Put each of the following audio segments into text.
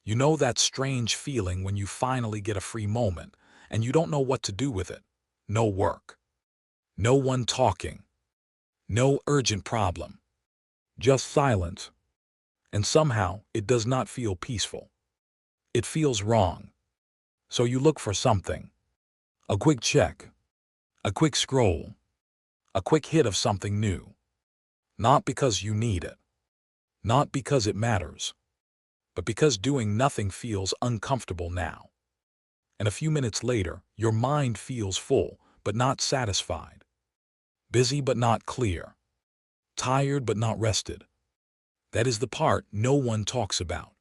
You know that strange feeling when you finally get a free moment and you don't know what to do with it. No work. No one talking. No urgent problem. Just silence. And somehow it does not feel peaceful. It feels wrong. So you look for something. A quick check. A quick scroll. A quick hit of something new. Not because you need it. Not because it matters. But because doing nothing feels uncomfortable now. And a few minutes later, your mind feels full, but not satisfied. Busy but not clear. Tired but not rested. That is the part no one talks about.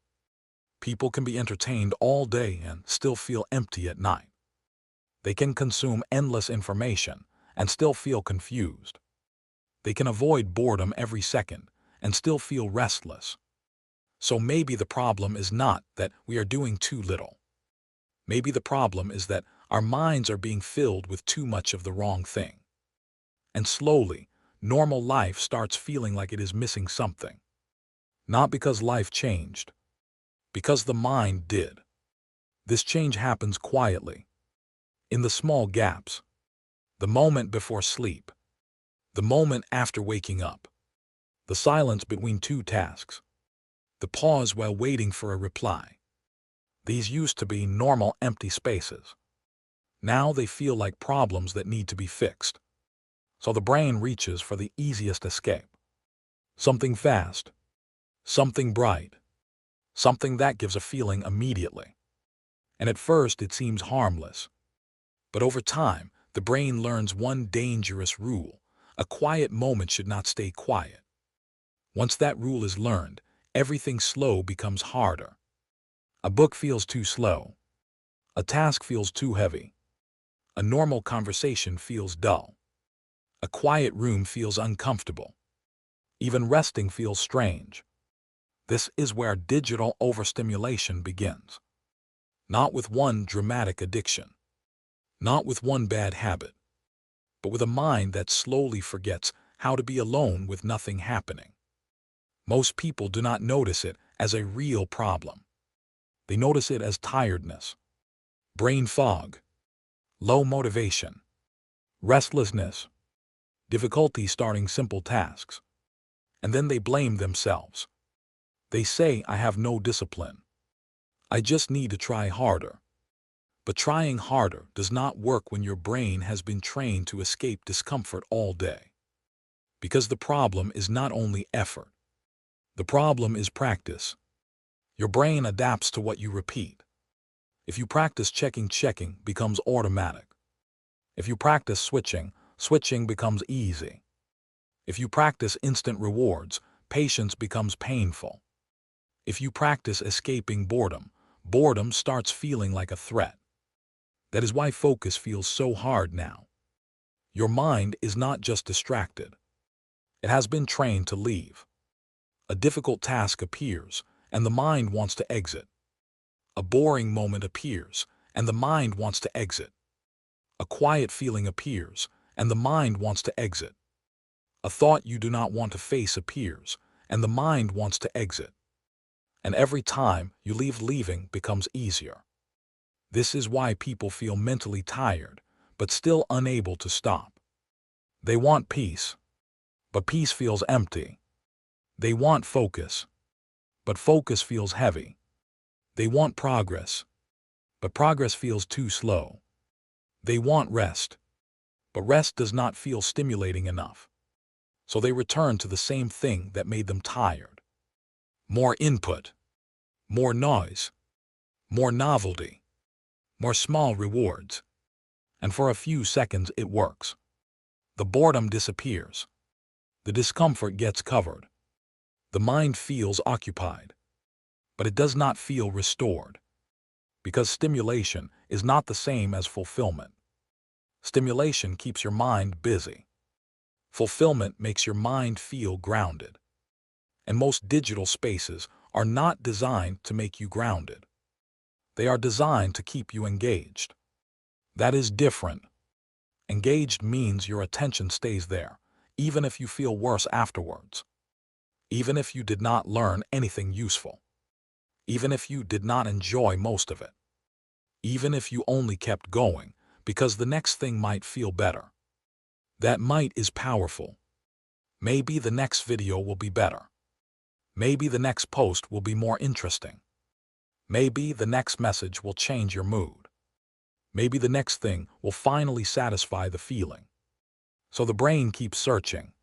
People can be entertained all day and still feel empty at night. They can consume endless information and still feel confused. They can avoid boredom every second and still feel restless. So maybe the problem is not that we are doing too little. Maybe the problem is that our minds are being filled with too much of the wrong thing. And slowly, normal life starts feeling like it is missing something. Not because life changed, because the mind did. This change happens quietly, in the small gaps, the moment before sleep, the moment after waking up, the silence between two tasks, the pause while waiting for a reply. These used to be normal empty spaces. Now they feel like problems that need to be fixed. So the brain reaches for the easiest escape. Something fast, something bright, something that gives a feeling immediately. And at first it seems harmless. But over time, the brain learns one dangerous rule. A quiet moment should not stay quiet. Once that rule is learned, everything slow becomes harder. A book feels too slow. A task feels too heavy. A normal conversation feels dull. A quiet room feels uncomfortable. Even resting feels strange. This is where digital overstimulation begins. Not with one dramatic addiction. Not with one bad habit. But with a mind that slowly forgets how to be alone with nothing happening. Most people do not notice it as a real problem. They notice it as tiredness, brain fog, low motivation, restlessness, difficulty starting simple tasks. And then they blame themselves. They say, I have no discipline. I just need to try harder. But trying harder does not work when your brain has been trained to escape discomfort all day. Because the problem is not only effort. The problem is practice. Your brain adapts to what you repeat. If you practice checking, checking becomes automatic. If you practice switching, switching becomes easy. If you practice instant rewards, patience becomes painful. If you practice escaping boredom, boredom starts feeling like a threat. That is why focus feels so hard now. Your mind is not just distracted. It has been trained to leave. A difficult task appears, and the mind wants to exit. A boring moment appears, and the mind wants to exit. A quiet feeling appears, and the mind wants to exit. A thought you do not want to face appears, and the mind wants to exit. And every time you leave, leaving becomes easier. This is why people feel mentally tired, but still unable to stop. They want peace, but peace feels empty. They want focus, but focus feels heavy. They want progress, but progress feels too slow. They want rest, but rest does not feel stimulating enough. So they return to the same thing that made them tired. More input, more noise, more novelty, more small rewards. And for a few seconds it works. The boredom disappears. The discomfort gets covered. The mind feels occupied. But it does not feel restored. Because stimulation is not the same as fulfillment. Stimulation keeps your mind busy. Fulfillment makes your mind feel grounded. And most digital spaces are not designed to make you grounded. They are designed to keep you engaged. That is different. Engaged means your attention stays there, even if you feel worse afterwards. Even if you did not learn anything useful. even if you did not enjoy most of it, even if you only kept going, because the next thing might feel better. That might is powerful. Maybe the next video will be better. Maybe the next post will be more interesting. Maybe the next message will change your mood. Maybe the next thing will finally satisfy the feeling. So the brain keeps searching.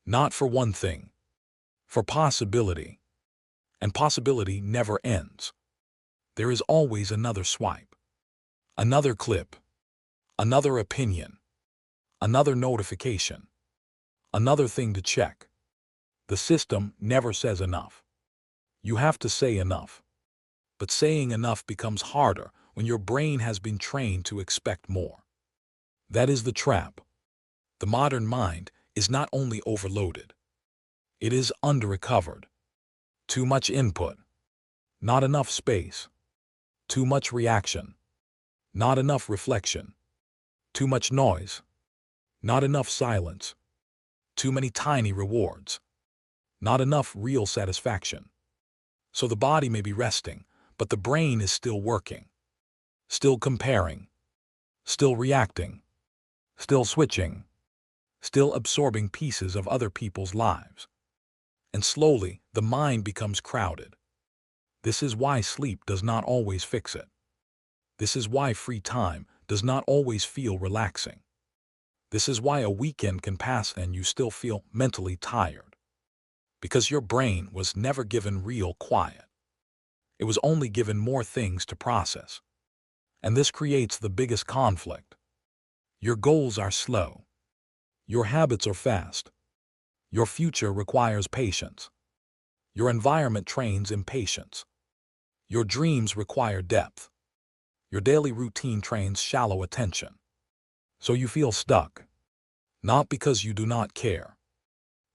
Not for one thing, for possibility. And possibility never ends. There is always another swipe, another clip, another opinion, another notification, another thing to check. The system never says enough. You have to say enough. But saying enough becomes harder when your brain has been trained to expect more. That is the trap. The modern mind is not only overloaded, it is under-recovered. Too much input, not enough space. Too much reaction, not enough reflection. Too much noise, not enough silence. Too many tiny rewards, not enough real satisfaction. So the body may be resting, but the brain is still working, still comparing, still reacting, still switching, still absorbing pieces of other people's lives. And slowly, the mind becomes crowded. This is why sleep does not always fix it. This is why free time does not always feel relaxing. This is why a weekend can pass and you still feel mentally tired. Because your brain was never given real quiet. It was only given more things to process. And this creates the biggest conflict. Your goals are slow. Your habits are fast. Your future requires patience. Your environment trains impatience. Your dreams require depth. Your daily routine trains shallow attention. So you feel stuck. Not because you do not care,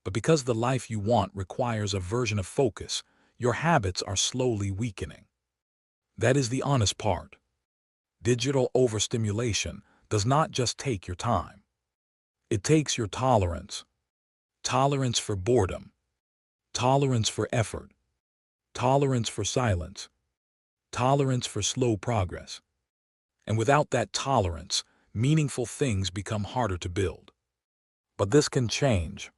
but because the life you want requires a version of focus. Your habits are slowly weakening. That is the honest part. Digital overstimulation does not just take your time. It takes your tolerance. Tolerance for boredom. Tolerance for effort. Tolerance for silence. Tolerance for slow progress. And without that tolerance, meaningful things become harder to build. But this can change.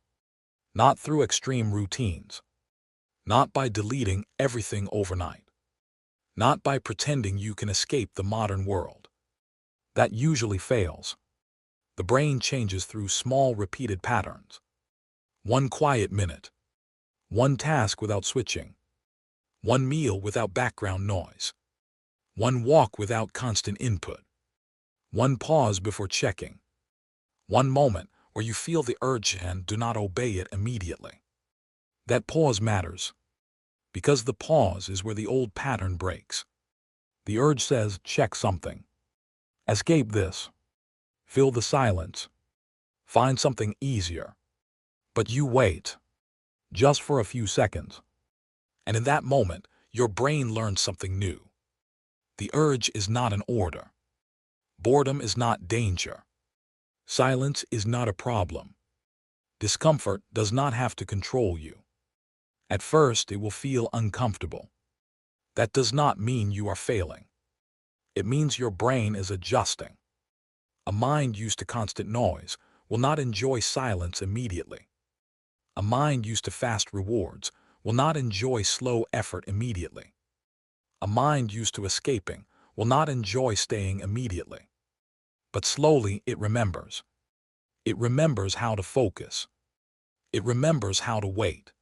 Not through extreme routines. Not by deleting everything overnight. Not by pretending you can escape the modern world. That usually fails. The brain changes through small repeated patterns. One quiet minute. One task without switching. One meal without background noise. One walk without constant input. One pause before checking. One moment where you feel the urge and do not obey it immediately. That pause matters. Because the pause is where the old pattern breaks. The urge says, check something. Escape this. Fill the silence. Find something easier. But you wait. Just for a few seconds. And in that moment, your brain learns something new. The urge is not an order. Boredom is not danger. Silence is not a problem. Discomfort does not have to control you. At first, it will feel uncomfortable. That does not mean you are failing. It means your brain is adjusting. A mind used to constant noise will not enjoy silence immediately. A mind used to fast rewards will not enjoy slow effort immediately. A mind used to escaping will not enjoy staying immediately. But slowly it remembers. It remembers how to focus. It remembers how to wait.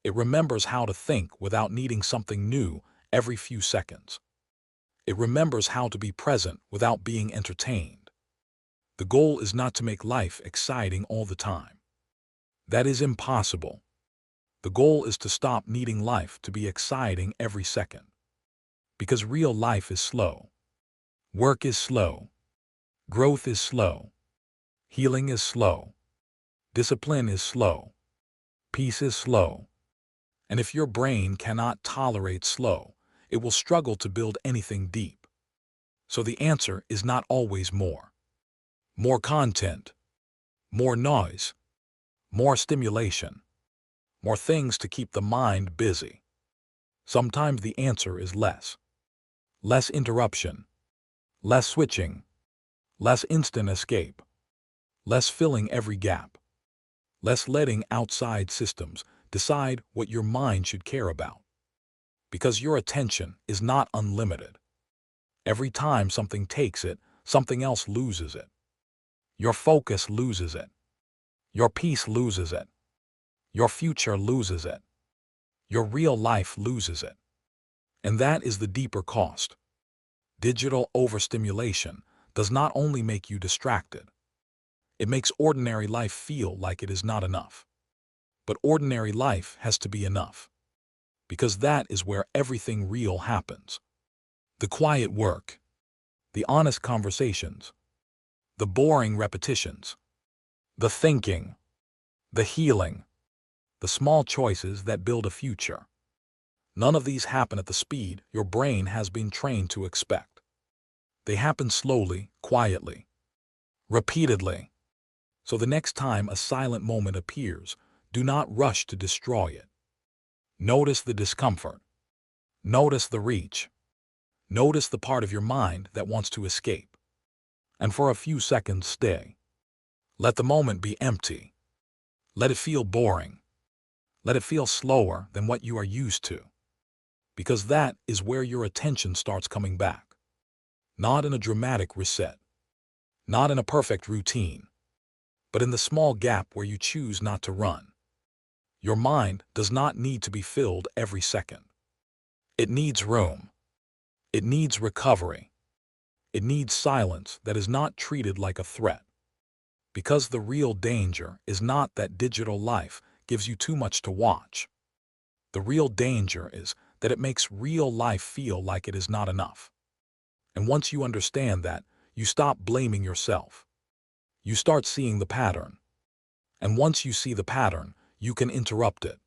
It remembers how to think without needing something new every few seconds. It remembers how to be present without being entertained. The goal is not to make life exciting all the time. That is impossible. The goal is to stop needing life to be exciting every second. Because real life is slow. Work is slow. Growth is slow. Healing is slow. Discipline is slow. Peace is slow. And if your brain cannot tolerate slow, it will struggle to build anything deep. So the answer is not always more. More content. More noise. More stimulation. More things to keep the mind busy. Sometimes the answer is less. Less interruption, less switching, less instant escape, less filling every gap, less letting outside systems decide what your mind should care about. Because your attention is not unlimited. Every time something takes it, something else loses it. Your focus loses it. Your peace loses it. Your future loses it. Your real life loses it. And that is the deeper cost. Digital overstimulation does not only make you distracted, it makes ordinary life feel like it is not enough. But ordinary life has to be enough, because that is where everything real happens. The quiet work, the honest conversations, the boring repetitions, the thinking, the healing, the small choices that build a future. None of these happen at the speed your brain has been trained to expect. They happen slowly, quietly, repeatedly. So the next time a silent moment appears, do not rush to destroy it. Notice the discomfort. Notice the reach. Notice the part of your mind that wants to escape. And for a few seconds, stay. Let the moment be empty. Let it feel boring. Let it feel slower than what you are used to. Because that is where your attention starts coming back. Not in a dramatic reset. Not in a perfect routine. But in the small gap where you choose not to run. Your mind does not need to be filled every second. It needs room. It needs recovery. It needs silence that is not treated like a threat. Because the real danger is not that digital life gives you too much to watch. The real danger is that it makes real life feel like it is not enough. And once you understand that, you stop blaming yourself. You start seeing the pattern. And once you see the pattern, you can interrupt it.